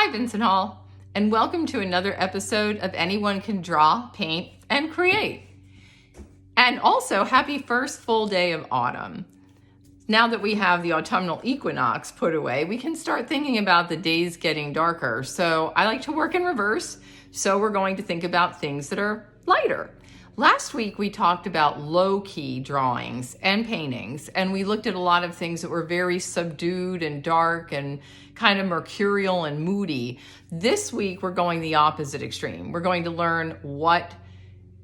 Hi, Vincent Hall, and welcome to another episode of Anyone Can Draw, Paint, and Create. And also, happy first full day of autumn. Now that we have the autumnal equinox put away, we can start thinking about the days getting darker. So I like to work in reverse, so we're going to think about things that are lighter. Last week, we talked about low-key drawings and paintings, and we looked at a lot of things that were very subdued and dark and kind of mercurial and moody. This week, we're going the opposite extreme. We're going to learn what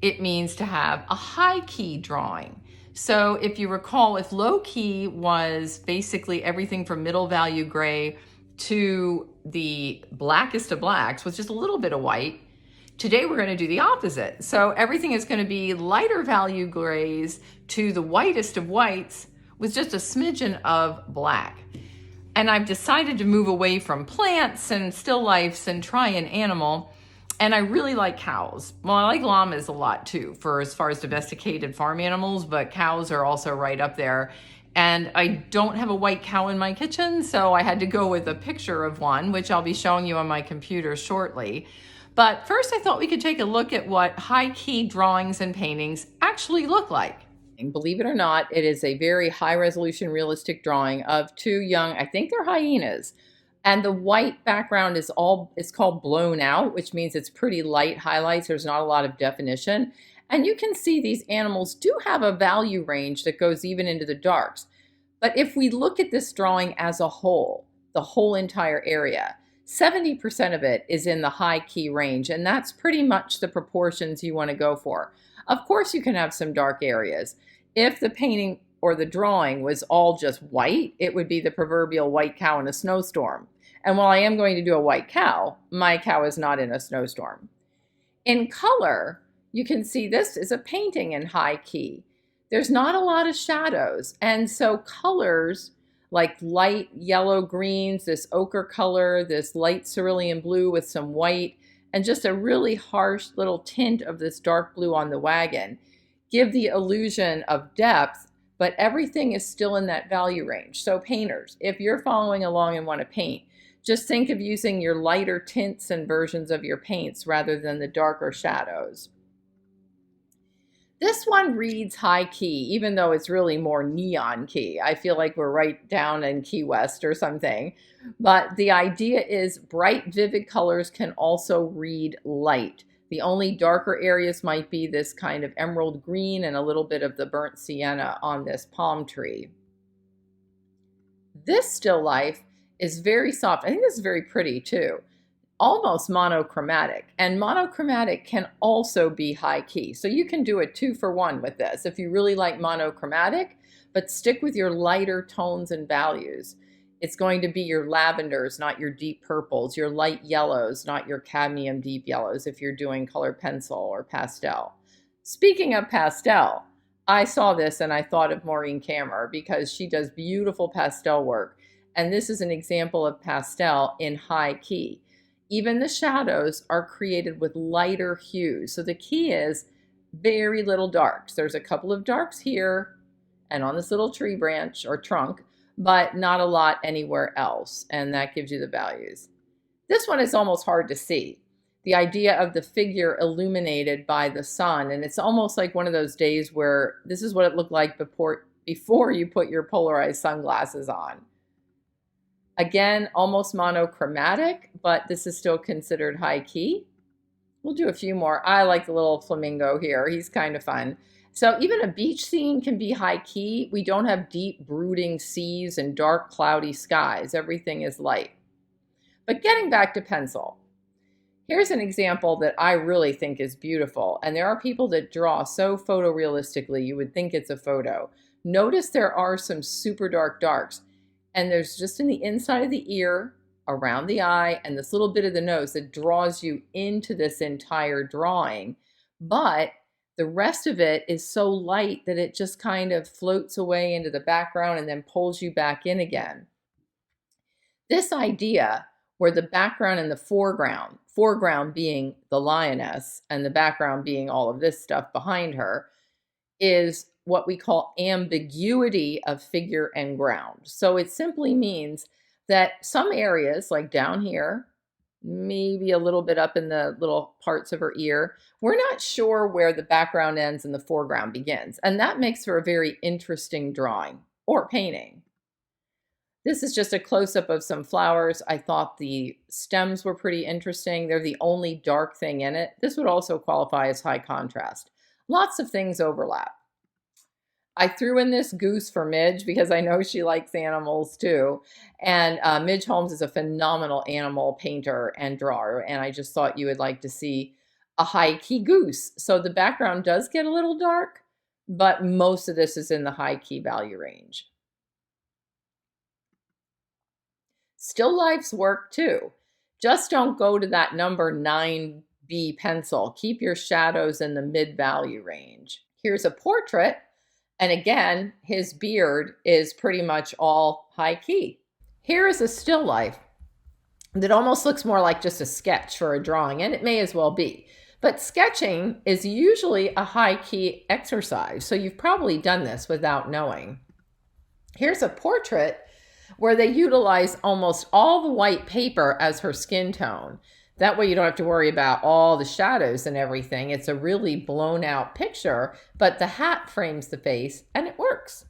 it means to have a high-key drawing. So if you recall, if low-key was basically everything from middle value gray to the blackest of blacks with just a little bit of white, today we're going to do the opposite. So everything is going to be lighter value grays to the whitest of whites with just a smidgen of black. And I've decided to move away from plants and still lifes and try an animal. And I really like cows. Well, I like llamas a lot too, for as far as domesticated farm animals, but cows are also right up there. And I don't have a white cow in my kitchen, so I had to go with a picture of one, which I'll be showing you on my computer shortly. But first, I thought we could take a look at what high-key drawings and paintings actually look like. And believe it or not, it is a very high-resolution realistic drawing of two young, I think they're hyenas. And the white background is called blown out, which means it's pretty light highlights. There's not a lot of definition. And you can see these animals do have a value range that goes even into the darks. But if we look at this drawing as a whole, the whole entire area, 70% of it is in the high key range, and that's pretty much the proportions you want to go for. Of course, you can have some dark areas. If the painting or the drawing was all just white, it would be the proverbial white cow in a snowstorm. And while I am going to do a white cow, my cow is not in a snowstorm. In color, you can see this is a painting in high key. There's not a lot of shadows, and so colors like light yellow greens, this ochre color, this light cerulean blue with some white, and just a really harsh little tint of this dark blue on the wagon give the illusion of depth, but everything is still in that value range. So painters, if you're following along and want to paint, just think of using your lighter tints and versions of your paints rather than the darker shadows. This one reads high key, even though it's really more neon key. I feel like we're right down in Key West or something. But the idea is bright, vivid colors can also read light. The only darker areas might be this kind of emerald green and a little bit of the burnt sienna on this palm tree. This still life is very soft. I think this is very pretty too. Almost monochromatic, and monochromatic can also be high key. So you can do a 2-for-1 with this if you really like monochromatic, but stick with your lighter tones and values. It's going to be your lavenders, not your deep purples, your light yellows, not your cadmium deep yellows if you're doing color pencil or pastel. Speaking of pastel, I saw this and I thought of Maureen Kammer because she does beautiful pastel work. And this is an example of pastel in high key. Even the shadows are created with lighter hues. So the key is very little darks. There's a couple of darks here and on this little tree branch or trunk, but not a lot anywhere else. And that gives you the values. This one is almost hard to see. The idea of the figure illuminated by the sun. And it's almost like one of those days where this is what it looked like before you put your polarized sunglasses on. Again, almost monochromatic, but this is still considered high key. We'll do a few more. I like the little flamingo here. He's kind of fun. So even a beach scene can be high key. We don't have deep brooding seas and dark cloudy skies. Everything is light. But getting back to pencil, here's an example that I really think is beautiful. And there are people that draw so photorealistically, you would think it's a photo. Notice there are some super dark darks. And there's just in the inside of the ear, around the eye, and this little bit of the nose that draws you into this entire drawing. But the rest of it is so light that it just kind of floats away into the background and then pulls you back in again. This idea where the background and the foreground being the lioness and the background being all of this stuff behind her, is what we call ambiguity of figure and ground. So it simply means that some areas, like down here, maybe a little bit up in the little parts of her ear. We're not sure where the background ends and the foreground begins, and that makes for a very interesting drawing or painting. This is just a close-up of some flowers. I thought the stems were pretty interesting. They're the only dark thing in it. This would also qualify as high contrast. Lots of things overlap. I threw in this goose for Midge because I know she likes animals too. And Midge Holmes is a phenomenal animal painter and drawer. And I just thought you would like to see a high key goose. So the background does get a little dark, but most of this is in the high key value range. Still lifes work too. Just don't go to that number 9B pencil. Keep your shadows in the mid value range. Here's a portrait. And again, his beard is pretty much all high key. Here is a still life that almost looks more like just a sketch for a drawing, and it may as well be. But sketching is usually a high key exercise, so you've probably done this without knowing. Here's a portrait where they utilize almost all the white paper as her skin tone. That way you don't have to worry about all the shadows and everything. It's a really blown out picture, but the hat frames the face and it works.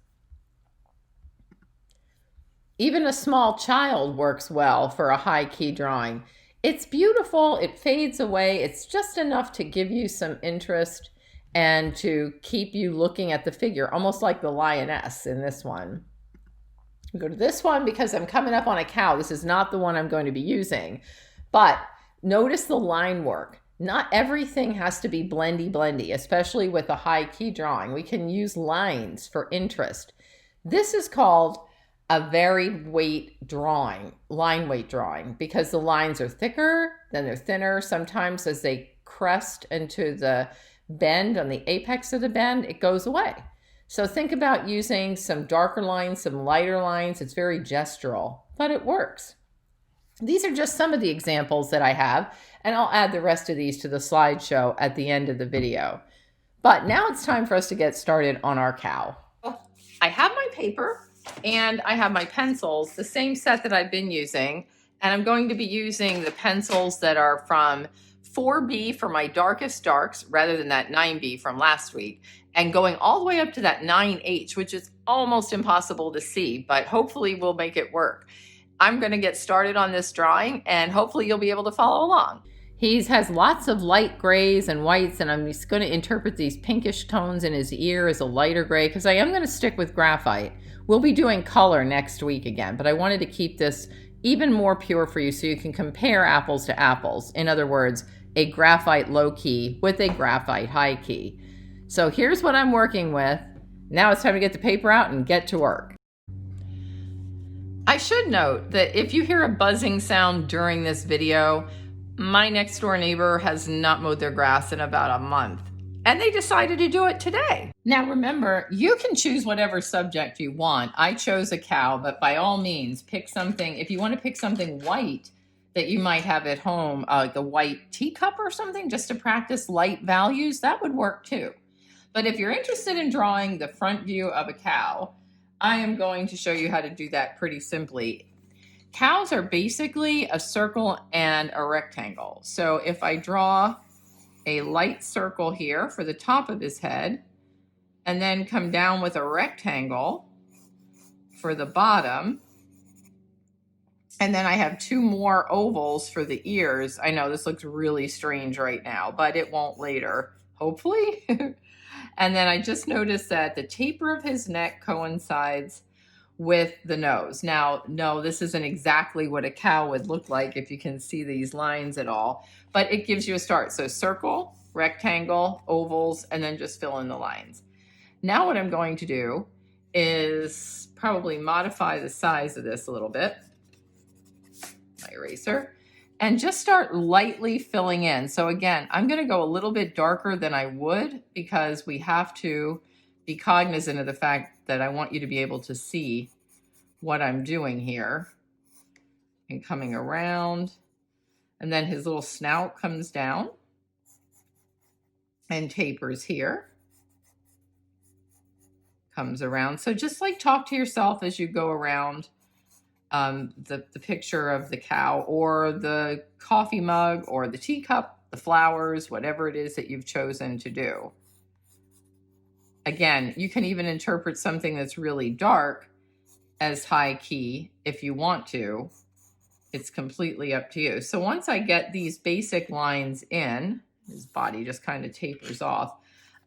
Even a small child works well for a high key drawing. It's beautiful, it fades away. It's just enough to give you some interest and to keep you looking at the figure, almost like the lioness in this one. Go to this one because I'm coming up on a cow. This is not the one I'm going to be using, but notice the line work. Not everything has to be blendy, especially with a high key drawing. We can use lines for interest. This is called a varied weight drawing, line weight drawing, because the lines are thicker, then they're thinner. Sometimes as they crest into the bend on the apex of the bend, it goes away. So think about using some darker lines, some lighter lines. It's very gestural, but it works. These are just some of the examples that I have, and I'll add the rest of these to the slideshow at the end of the video. But now it's time for us to get started on our cow. I have my paper and I have my pencils, the same set that I've been using, and I'm going to be using the pencils that are from 4B for my darkest darks rather than that 9B from last week, and going all the way up to that 9H, which is almost impossible to see, but hopefully we'll make it work. I'm going to get started on this drawing and hopefully you'll be able to follow along. He has lots of light grays and whites, and I'm just going to interpret these pinkish tones in his ear as a lighter gray because I am going to stick with graphite. We'll be doing color next week again, but I wanted to keep this even more pure for you so you can compare apples to apples. In other words, a graphite low key with a graphite high key. So here's what I'm working with. Now it's time to get the paper out and get to work. I should note that if you hear a buzzing sound during this video, my next door neighbor has not mowed their grass in about a month, and they decided to do it today. Now remember, you can choose whatever subject you want. I chose a cow, but by all means, pick something. If you want to pick something white that you might have at home, like a white teacup or something, just to practice light values, that would work too. But if you're interested in drawing the front view of a cow, I am going to show you how to do that pretty simply. Cows are basically a circle and a rectangle. So if I draw a light circle here for the top of his head, and then come down with a rectangle for the bottom, and then I have two more ovals for the ears. I know this looks really strange right now, but it won't later, hopefully. And then I just noticed that the taper of his neck coincides with the nose. Now, no, this isn't exactly what a cow would look like if you can see these lines at all, but it gives you a start. So circle, rectangle, ovals, and then just fill in the lines. Now what I'm going to do is probably modify the size of this a little bit, my eraser, and just start lightly filling in. So again, I'm going to go a little bit darker than I would because we have to be cognizant of the fact that I want you to be able to see what I'm doing here. And coming around, and then his little snout comes down and tapers here. Comes around. So just like talk to yourself as you go around the picture of the cow or the coffee mug or the teacup, the flowers, whatever it is that you've chosen to do. Again, you can even interpret something that's really dark as high key if you want to. It's completely up to you. So once I get these basic lines in, his body just kind of tapers off,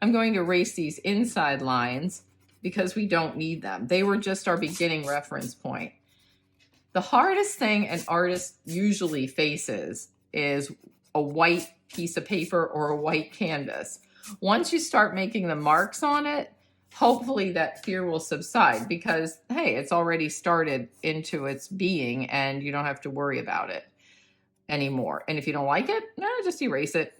I'm going to erase these inside lines because we don't need them. They were just our beginning reference point. The hardest thing an artist usually faces is a white piece of paper or a white canvas. Once you start making the marks on it, hopefully that fear will subside because, hey, it's already started into its being and you don't have to worry about it anymore. And if you don't like it, just erase it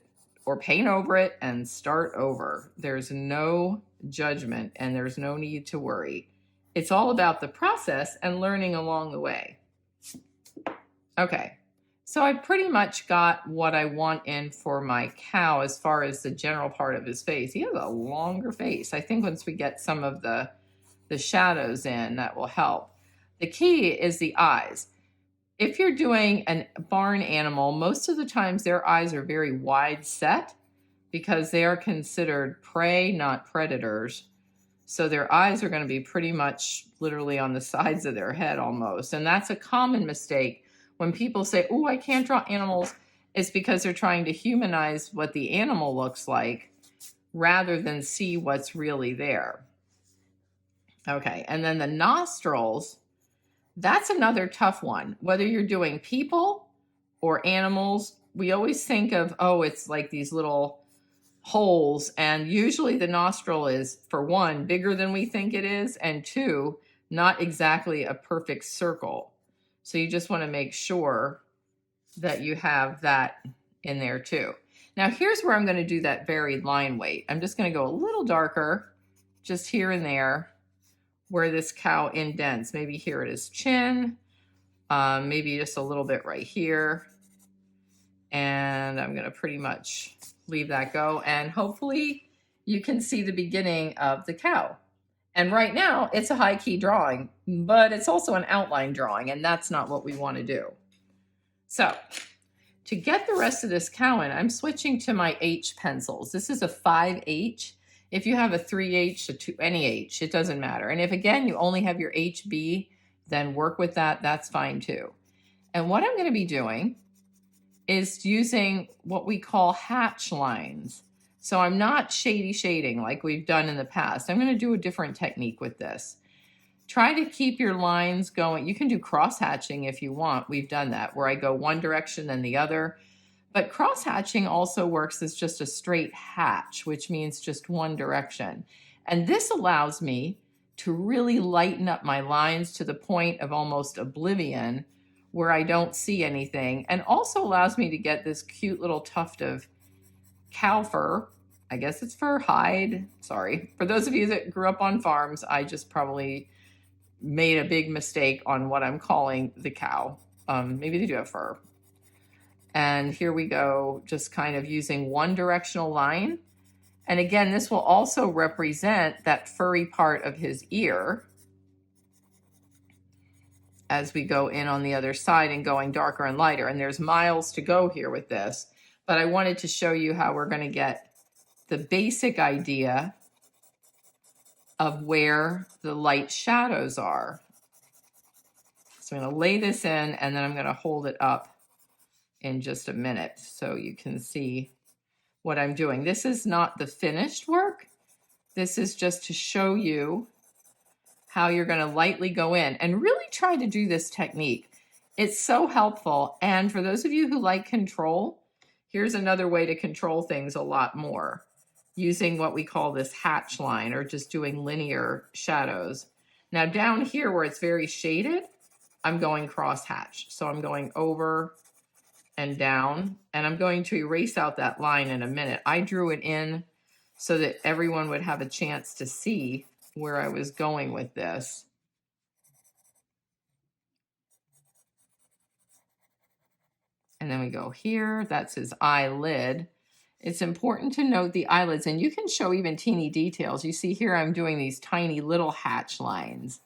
or paint over it and start over. There's no judgment and there's no need to worry. It's all about the process and learning along the way. Okay, so I pretty much got what I want in for my cow as far as the general part of his face. He has a longer face. I think once we get some of the shadows in, that will help. The key is the eyes. If you're doing a barn animal, most of the times their eyes are very wide set because they are considered prey, not predators. So their eyes are going to be pretty much literally on the sides of their head almost. And that's a common mistake. When people say, oh, I can't draw animals, it's because they're trying to humanize what the animal looks like rather than see what's really there. Okay, and then the nostrils, that's another tough one. Whether you're doing people or animals, we always think of, oh, it's like these little holes. And usually the nostril is, for one, bigger than we think it is, and two, not exactly a perfect circle. So you just want to make sure that you have that in there too. Now here's where I'm going to do that varied line weight. I'm just going to go a little darker, just here and there, where this cow indents. Maybe here at his chin, maybe just a little bit right here. And I'm going to pretty much leave that go. And hopefully you can see the beginning of the cow. And right now it's a high key drawing, but it's also an outline drawing, and that's not what we want to do. So to get the rest of this cow in, I'm switching to my H pencils. This is a 5H. If you have a 3H, a 2, any H, it doesn't matter. And if, again, you only have your HB, then work with that. That's fine too. And what I'm going to be doing is using what we call hatch lines. So I'm not shady shading like we've done in the past. I'm going to do a different technique with this. Try to keep your lines going. You can do cross hatching if you want. We've done that, where I go one direction then the other. But cross hatching also works as just a straight hatch, which means just one direction. And this allows me to really lighten up my lines to the point of almost oblivion, where I don't see anything, and also allows me to get this cute little tuft of cow fur. I guess it's fur, hide. Sorry. For those of you that grew up on farms, I just probably made a big mistake on what I'm calling the cow. Maybe they do have fur. And here we go, just kind of using one directional line. And again, this will also represent that furry part of his ear as we go in on the other side and going darker and lighter. And there's miles to go here with this, but I wanted to show you how we're going to get the basic idea of where the light shadows are. So I'm going to lay this in, and then I'm going to hold it up in just a minute so you can see what I'm doing. This is not the finished work. This is just to show you how you're going to lightly go in and really try to do this technique. It's so helpful. And for those of you who like control, here's another way to control things a lot more, using what we call this hatch line, or just doing linear shadows. Now down here where it's very shaded, I'm going cross hatch. So I'm going over and down, and I'm going to erase out that line in a minute. I drew it in so that everyone would have a chance to see where I was going with this. And then we go here, that's his eyelid. It's important to note the eyelids, and you can show even teeny details. You see here I'm doing these tiny little hatch lines.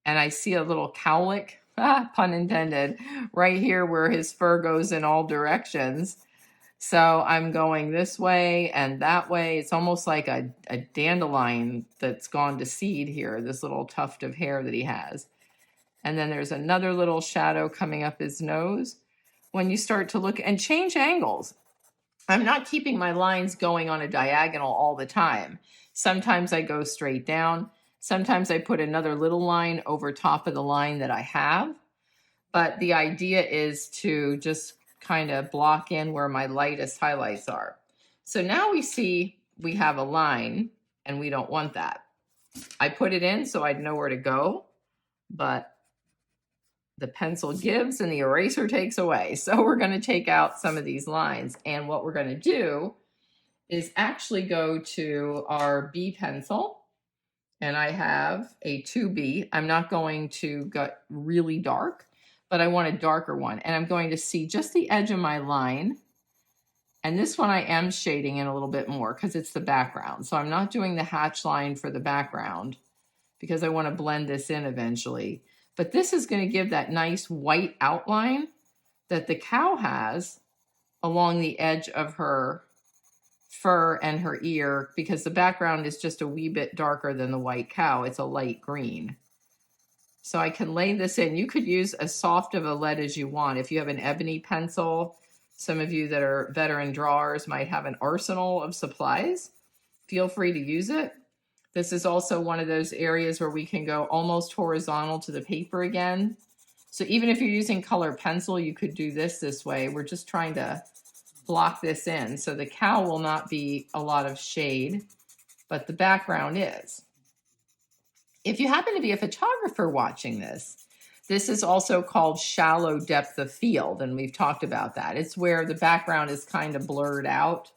And I see a little cowlick, pun intended, right here where his fur goes in all directions. So I'm going this way and that way. It's almost like a dandelion that's gone to seed here, this little tuft of hair that he has. And then there's another little shadow coming up his nose. When you start to look and change angles, I'm not keeping my lines going on a diagonal all the time. Sometimes I go straight down. Sometimes I put another little line over top of the line that I have. But the idea is to just kind of block in where my lightest highlights are. So now we see we have a line and we don't want that. I put it in so I'd know where to go, but the pencil gives and the eraser takes away. So we're going to take out some of these lines. And what we're going to do is actually go to our B pencil. And I have a 2B. I'm not going to go really dark, but I want a darker one. And I'm going to see just the edge of my line. And this one I am shading in a little bit more because it's the background. So I'm not doing the hatch line for the background because I want to blend this in eventually. But this is going to give that nice white outline that the cow has along the edge of her fur and her ear, because the background is just a wee bit darker than the white cow. It's a light green. So I can lay this in. You could use as soft of a lead as you want. If you have an ebony pencil, some of you that are veteran drawers might have an arsenal of supplies. Feel free to use it. This is also one of those areas where we can go almost horizontal to the paper again. So even if you're using color pencil, you could do this way. We're just trying to block this in. So the cow will not be a lot of shade, but the background is. If you happen to be a photographer watching this, this is also called shallow depth of field, and we've talked about that. It's where the background is kind of blurred out,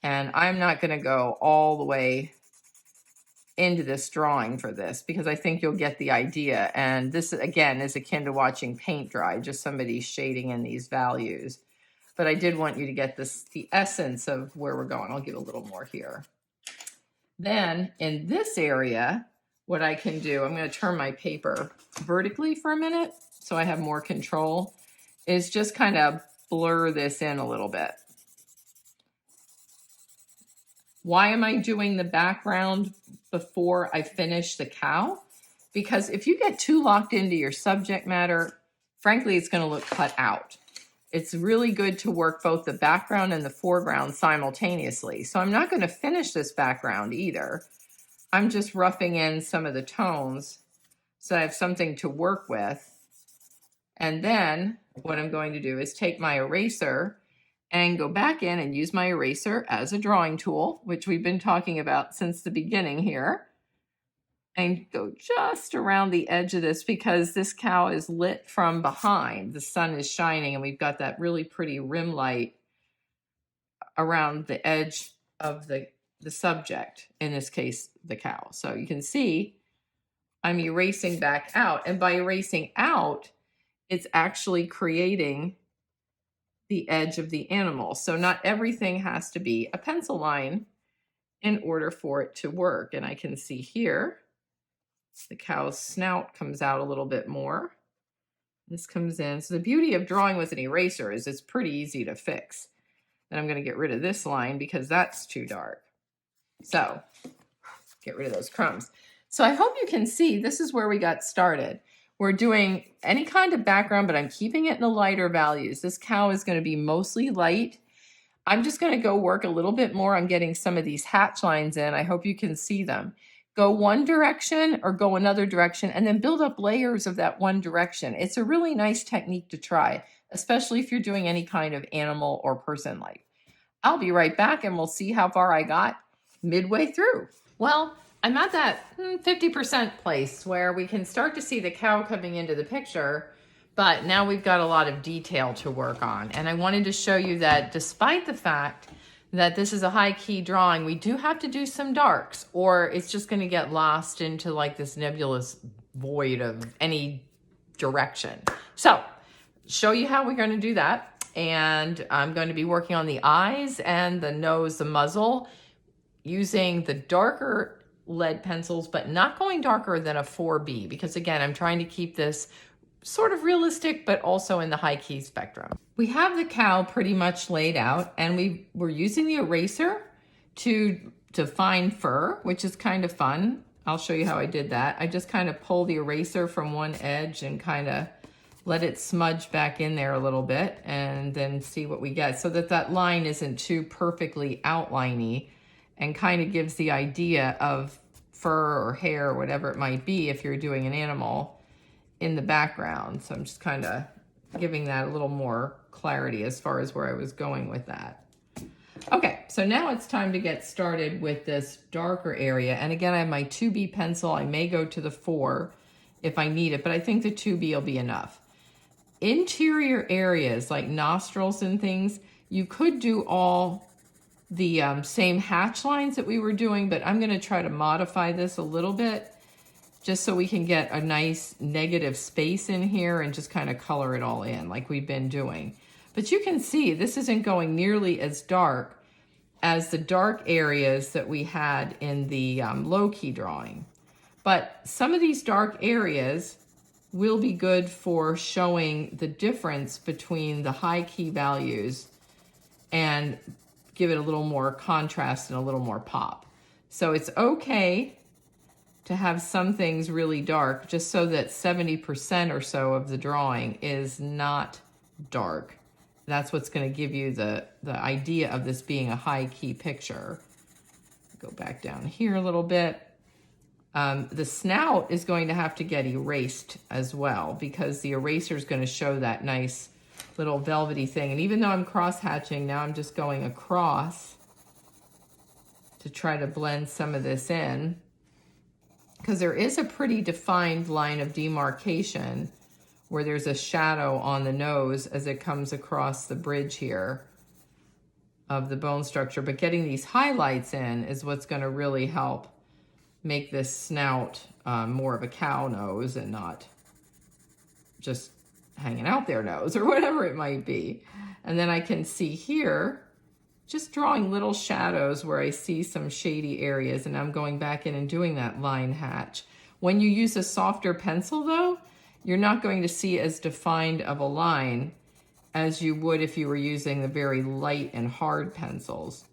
and I'm not going to go all the way into this drawing for this because I think you'll get the idea. And this, again, is akin to watching paint dry, just somebody shading in these values. But I did want you to get the essence of where we're going. I'll give a little more here. Then in this area, what I can do, I'm going to turn my paper vertically for a minute so I have more control, is just kind of blur this in a little bit. Why am I doing the background before I finish the cow? Because if you get too locked into your subject matter, frankly, it's going to look cut out. It's really good to work both the background and the foreground simultaneously. So I'm not going to finish this background either. I'm just roughing in some of the tones so I have something to work with. And then what I'm going to do is take my eraser and go back in and use my eraser as a drawing tool, which we've been talking about since the beginning here. And go just around the edge of this because this cow is lit from behind. The sun is shining and we've got that really pretty rim light around the edge of the subject, in this case, the cow. So you can see I'm erasing back out. And by erasing out, it's actually creating the edge of the animal. So not everything has to be a pencil line in order for it to work. And I can see here, the cow's snout comes out a little bit more. This comes in. So the beauty of drawing with an eraser is it's pretty easy to fix. And I'm going to get rid of this line because that's too dark. So get rid of those crumbs. So I hope you can see this is where we got started. We're doing any kind of background, but I'm keeping it in the lighter values. This cow is going to be mostly light. I'm just going to go work a little bit more on getting some of these hatch lines in. I hope you can see them. Go one direction or go another direction and then build up layers of that one direction. It's a really nice technique to try, especially if you're doing any kind of animal or person life. I'll be right back and we'll see how far I got midway through. Well, I'm at that 50% place where we can start to see the cow coming into the picture, but now we've got a lot of detail to work on. And I wanted to show you that despite the fact that this is a high key drawing, we do have to do some darks or it's just going to get lost into like this nebulous void of any direction. So show you how we're going to do that. And I'm going to be working on the eyes and the nose, the muzzle, using the darker lead pencils, but not going darker than a 4B, because again, I'm trying to keep this sort of realistic, but also in the high key spectrum. We have the cow pretty much laid out, and we're using the eraser to find fur, which is kind of fun. I'll show you how I did that. I just kind of pull the eraser from one edge and kind of let it smudge back in there a little bit, and then see what we get, so that that line isn't too perfectly outliney, and kind of gives the idea of fur or hair or whatever it might be if you're doing an animal in the background. So I'm just kind of giving that a little more clarity as far as where I was going with that. Okay, so now it's time to get started with this darker area. And again, I have my 2B pencil. I may go to the 4 if I need it, but I think the 2B will be enough. Interior areas like nostrils and things, you could do all the same hatch lines that we were doing, but I'm going to try to modify this a little bit just so we can get a nice negative space in here and just kind of color it all in like we've been doing. But you can see this isn't going nearly as dark as the dark areas that we had in the low key drawing. But some of these dark areas will be good for showing the difference between the high key values and give it a little more contrast and a little more pop. So it's okay to have some things really dark, just so that 70% or so of the drawing is not dark. That's what's going to give you the idea of this being a high key picture. Go back down here a little bit. The snout is going to have to get erased as well, because the eraser is going to show that nice little velvety thing. And even though I'm cross hatching, now I'm just going across to try to blend some of this in, because there is a pretty defined line of demarcation where there's a shadow on the nose as it comes across the bridge here of the bone structure. But getting these highlights in is what's going to really help make this snout more of a cow nose and not just hanging out their nose or whatever it might be. And then I can see here, just drawing little shadows where I see some shady areas, and I'm going back in and doing that line hatch. When you use a softer pencil though, you're not going to see as defined of a line as you would if you were using the very light and hard pencils.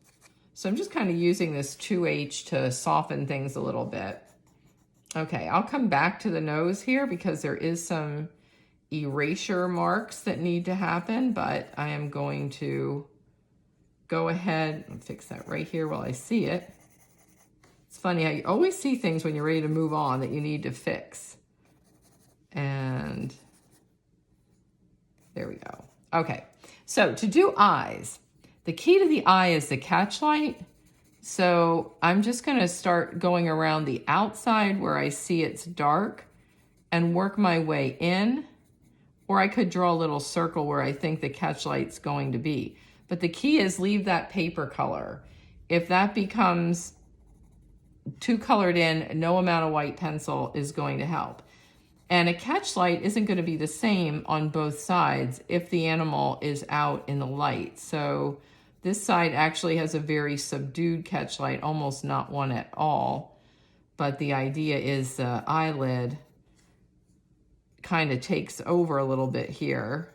So I'm just kind of using this 2H to soften things a little bit. Okay, I'll come back to the nose here because there is some erasure marks that need to happen, but I am going to go ahead and fix that right here while I see it. It's funny how you always see things when you're ready to move on that you need to fix. And there we go. Okay, so to do eyes, the key to the eye is the catch light. So I'm just going to start going around the outside where I see it's dark and work my way in, or I could draw a little circle where I think the catch light's going to be. But the key is leave that paper color. If that becomes too colored in, no amount of white pencil is going to help. And a catch light isn't going to be the same on both sides if the animal is out in the light. So this side actually has a very subdued catch light, almost not one at all. But the idea is the eyelid kind of takes over a little bit here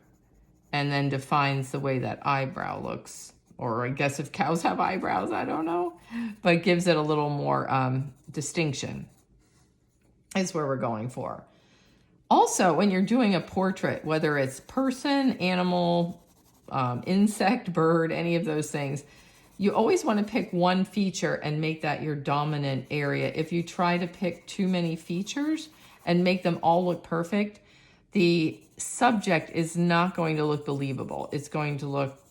and then defines the way that eyebrow looks. Or I guess if cows have eyebrows, I don't know. But gives it a little more distinction is where we're going for. Also, when you're doing a portrait, whether it's person, animal, insect, bird, any of those things, you always want to pick one feature and make that your dominant area. If you try to pick too many features and make them all look perfect, the subject is not going to look believable. It's going to look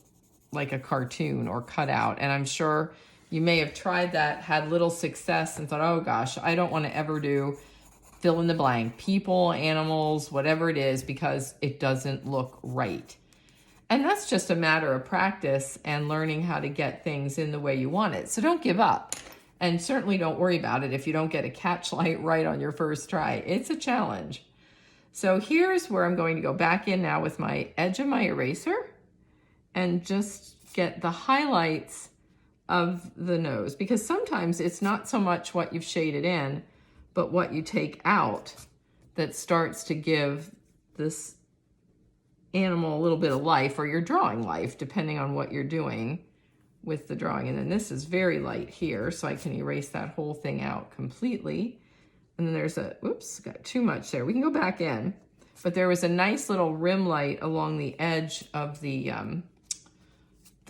like a cartoon or cut out. And I'm sure you may have tried that, had little success, and thought, oh gosh, I don't want to ever do fill in the blank, people, animals, whatever it is, because it doesn't look right. And that's just a matter of practice and learning how to get things in the way you want it. So don't give up. And certainly don't worry about it if you don't get a catch light right on your first try. It's a challenge. So here's where I'm going to go back in now with my edge of my eraser and just get the highlights of the nose, because sometimes it's not so much what you've shaded in, but what you take out that starts to give this animal a little bit of life, or your drawing life, depending on what you're doing with the drawing. And then this is very light here, so I can erase that whole thing out completely. And then there's a, oops, got too much there. We can go back in, but there was a nice little rim light along the edge of the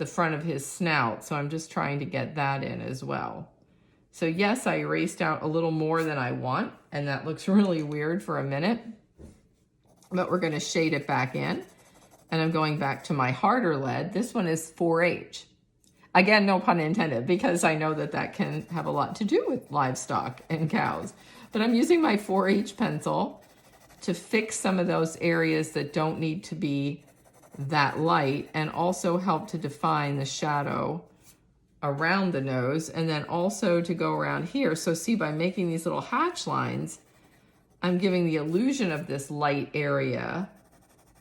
front of his snout. So I'm just trying to get that in as well. So yes, I erased out a little more than I want, and that looks really weird for a minute, but we're gonna shade it back in. And I'm going back to my harder lead. This one is 4H. Again, no pun intended, because I know that that can have a lot to do with livestock and cows. But I'm using my 4H pencil to fix some of those areas that don't need to be that light, and also help to define the shadow around the nose, and then also to go around here. So see, by making these little hatch lines, I'm giving the illusion of this light area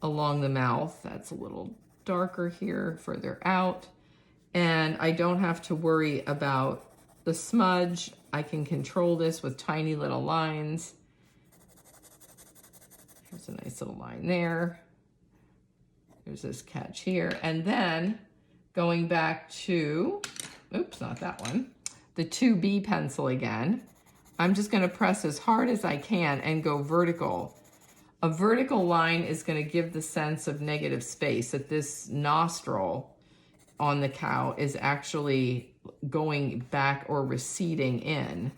along the mouth. That's a little darker here, further out. And I don't have to worry about the smudge. I can control this with tiny little lines. Here's a nice little line there. There's this catch here. And then going back to, oops, not that one, the 2B pencil again. I'm just gonna press as hard as I can and go vertical. A vertical line is going to give the sense of negative space, that this nostril on the cow is actually going back or receding in.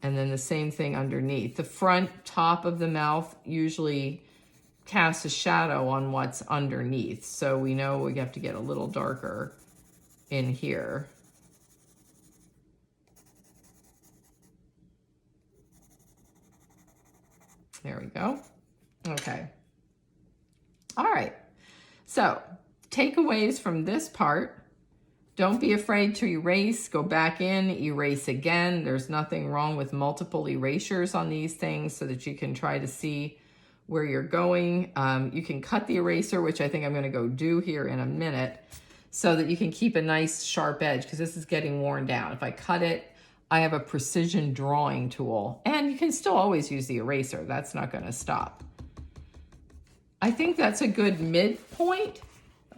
And then the same thing underneath. The front top of the mouth usually casts a shadow on what's underneath. So we know we have to get a little darker in here. There we go. Okay. All right. So takeaways from this part: don't be afraid to erase. Go back in, erase again. There's nothing wrong with multiple erasures on these things, so that you can try to see where you're going. You can cut the eraser, which I think I'm going to go do here in a minute, so that you can keep a nice sharp edge, because this is getting worn down. If I cut it, I have a precision drawing tool, and you can still always use the eraser. That's not going to stop. I think that's a good midpoint.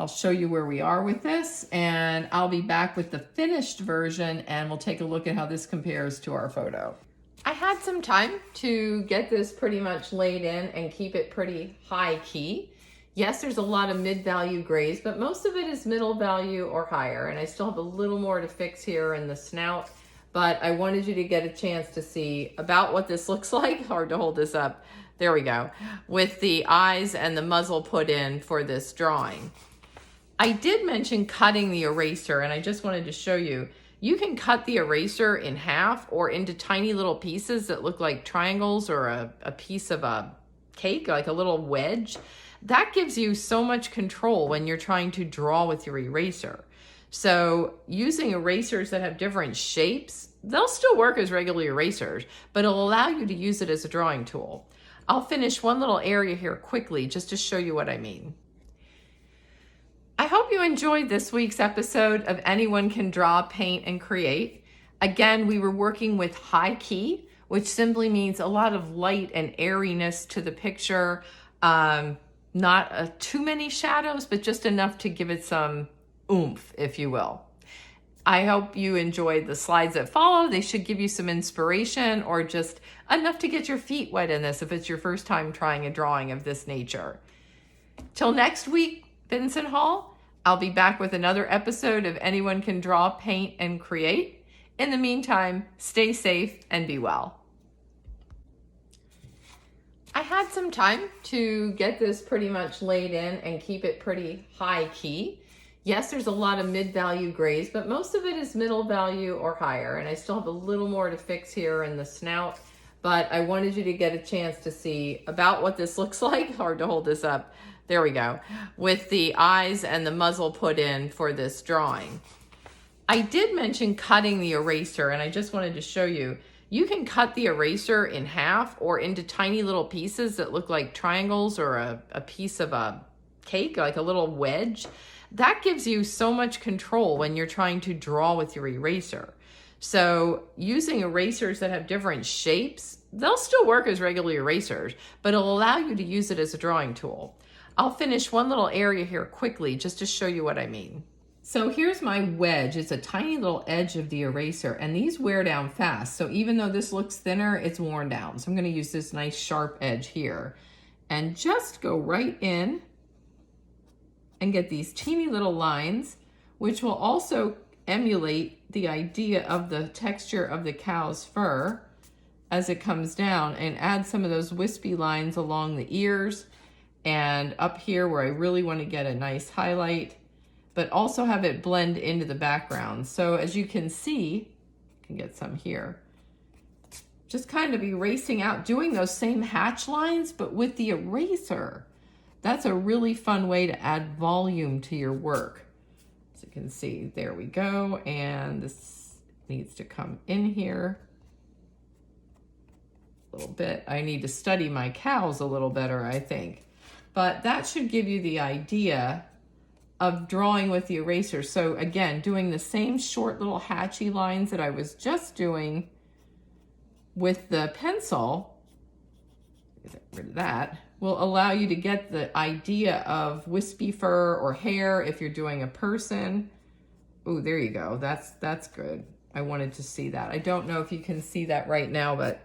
I'll show you where we are with this, and I'll be back with the finished version, and we'll take a look at how this compares to our photo. I had some time to get this pretty much laid in and keep it pretty high key. Yes, there's a lot of mid-value grays, but most of it is middle value or higher, and I still have a little more to fix here in the snout. But I wanted you to get a chance to see about what this looks like. Hard to hold this up. There we go. With the eyes and the muzzle put in for this drawing. I did mention cutting the eraser, and I just wanted to show you. You can cut the eraser in half or into tiny little pieces that look like triangles, or a piece of a cake, like a little wedge. That gives you so much control when you're trying to draw with your eraser. So using erasers that have different shapes, they'll still work as regular erasers, but it'll allow you to use it as a drawing tool. I'll finish one little area here quickly just to show you what I mean. I hope you enjoyed this week's episode of Anyone Can Draw, Paint, and Create. Again, we were working with high key, which simply means a lot of light and airiness to the picture. Not too many shadows, but just enough to give it some oomph, if you will. I hope you enjoyed the slides that follow. They should give you some inspiration, or just enough to get your feet wet in this if it's your first time trying a drawing of this nature. Till next week, Vincent Hall, I'll be back with another episode of Anyone Can Draw, Paint, and Create. In the meantime, stay safe and be well. I had some time to get this pretty much laid in and keep it pretty high key. Yes, there's a lot of mid-value grays, but most of it is middle value or higher. And I still have a little more to fix here in the snout, but I wanted you to get a chance to see about what this looks like. Hard to hold this up. There we go. With the eyes and the muzzle put in for this drawing. I did mention cutting the eraser, and I just wanted to show you. You can cut the eraser in half or into tiny little pieces that look like triangles, or a piece of a cake, like a little wedge. that gives you so much control when you're trying to draw with your eraser. So using erasers that have different shapes, they'll still work as regular erasers, but it'll allow you to use it as a drawing tool. I'll finish one little area here quickly just to show you what I mean. So here's my wedge. It's a tiny little edge of the eraser, and these wear down fast. So even though this looks thinner, it's worn down. So I'm going to use this nice sharp edge here and just go right in and get these teeny little lines, which will also emulate the idea of the texture of the cow's fur as it comes down, and add some of those wispy lines along the ears and up here where I really want to get a nice highlight, but also have it blend into the background. So as you can see, I can get some here, just kind of erasing out, doing those same hatch lines, but with the eraser. That's a really fun way to add volume to your work. As you can see, there we go. And this needs to come in here a little bit. I need to study my cows a little better, I think. But that should give you the idea of drawing with the eraser. So again, doing the same short little hatchy lines that I was just doing with the pencil, get rid of that, will allow you to get the idea of wispy fur or hair if you're doing a person. Oh, there you go. That's good. I wanted to see that. I don't know if you can see that right now, but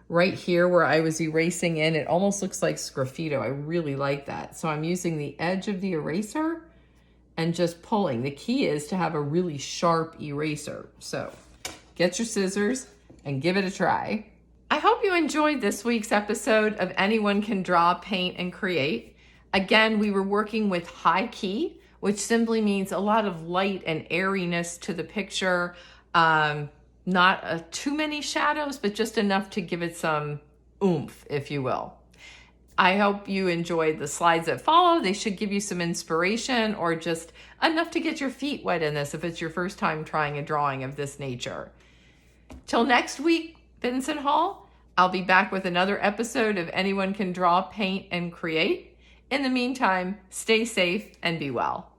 right here where I was erasing in, it almost looks like sgraffito. I really like that. So I'm using the edge of the eraser and just pulling. The key is to have a really sharp eraser. So get your scissors and give it a try. I hope you enjoyed this week's episode of Anyone Can Draw, Paint, and Create. Again, we were working with high key, which simply means a lot of light and airiness to the picture. Not too many shadows, but just enough to give it some oomph, if you will. I hope you enjoyed the slides that follow. They should give you some inspiration or just enough to get your feet wet in this if it's your first time trying a drawing of this nature. Till next week, Vincent Hall, I'll be back with another episode of Anyone Can Draw, Paint, and Create. In the meantime, stay safe and be well.